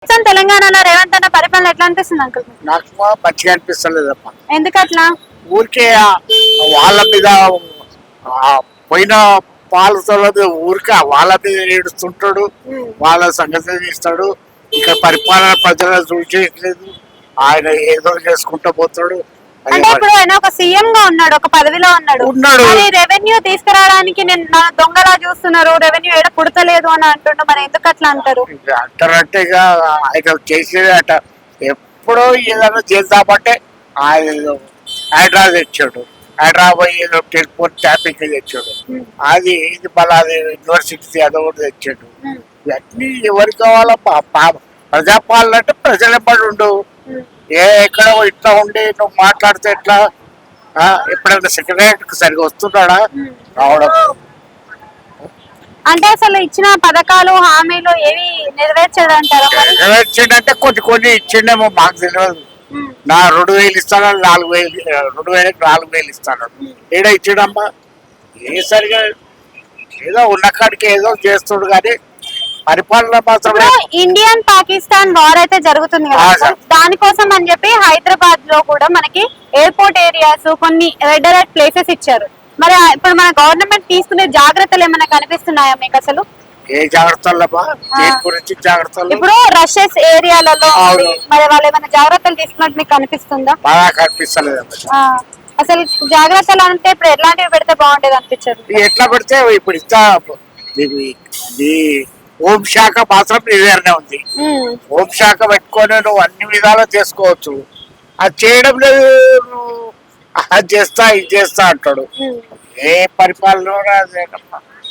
తెలంగాణలో రేవంత్ అన్న పరిపాలన ఎట్లా అనిపిస్తుంది అంకుల్? నాకు మంచిగా అనిపిస్తలేదమ్మా. ఎందుకట్లా? ఊరికే వాళ్ళ మీద పోయిన పాలసీ ఊరికే వాళ్ళ మీద ఏడుస్తుంటాడు, వాళ్ళ సంగతి ఇస్తాడు. ఇక్కడ పరిపాలన ప్రజలను చూసేయట్లేదు, ఆయన ఏదో చేసుకుంటూ పోతాడు. అంటే ఇప్పుడు ఆయన ఒక సీఎం గా ఉన్నాడు, ఒక పదవిలో ఉన్నాడు. మరి రెవెన్యూ తీసుకురావడానికి నేను దొంగలా చూస్తున్నారు, రెవెన్యూ ఏడ పుడతలేదు అని అంటుండ్రు. మరి ఎందుకు అట్లా అంటారు? అంటారంటే ఇక ఆయన చేసేది అట ఎప్పుడో ఏదైనా చేద్దామంటే ఆయన హైదరాబాద్ తెచ్చాడు, హైదరాబాద్ ఏదో టెలిఫోన్ ట్యాపింగ్ తెచ్చాడు, అది ఇది మళ్ళీ అది యూనివర్సిటీ అదో కూడా తెచ్చాడు. ఇవన్నీ ఎవరు కావాలో ప్రజాపాలన అంటే ప్రజల పడి ఉండు. ఎక్కడ ఇట్లా ఉండి నువ్వు మాట్లాడితే ఎట్లా? ఎప్పుడైనా సెక్రటరీకి సరిగా వస్తున్నాడా? రావడం అంటే అసలు ఇచ్చిన పథకాలు హామీలు ఏవి నెరవేర్చాడంటారా? నెరవేర్చిండంటే కొన్ని ఇచ్చిండేమో మాకు తెలియదు. నా 2000 ఇస్తాను, 4000, 4000 ఇస్తాను. ఏడ ఇచ్చాడమ్మా? ఏ సరిగా ఏదో ఉన్న కాడికి ఏదో చేస్తుడు కానీ పరిపాలన మాత్రం. ఇండియన్ పాకిస్తాన్ వార్ అయితే జరుగుతుంది కదా, దానికోసం అని చెప్పి హైదరాబాద్ లో కూడా మనకి ఎయిర్పోర్ట్ ఏరియాస్, కొన్ని రెడ్ అలర్ట్ ప్లేసెస్ ఇచ్చారు. మరి ఇప్పుడు మన గవర్నమెంట్ తీసుకునే జాగ్రత్తలు ఏమైనా కనిపిస్తున్నాయా మీకు అసలు? ఏ జాగ్రత్తలమ్మా? గురించి జాగ్రత్తలు ఇప్పుడు రషెస్ ఏరియాలలో మరి వాళ్ళు ఏమైనా జాగ్రత్తలు తీసుకున్నట్టు మీకు కనిపిస్తుందా? బాగా కనిపిస్తలేదు. అసలు జాగ్రత్తలు అంటే ఇప్పుడు ఎట్లాంటివి పెడితే బాగుండేది అనిపించదు? ఎట్లా పెడితే ఇప్పుడు ఇస్తా హోంశాఖ మాత్రం నివేదనే ఉంది. హోంశాఖ పెట్టుకొని నువ్వు అన్ని విధాలు చేసుకోవచ్చు. అది చేయడం లేదు, అది చేస్తా ఇది చేస్తా అంటాడు. ఏ పరిపాలన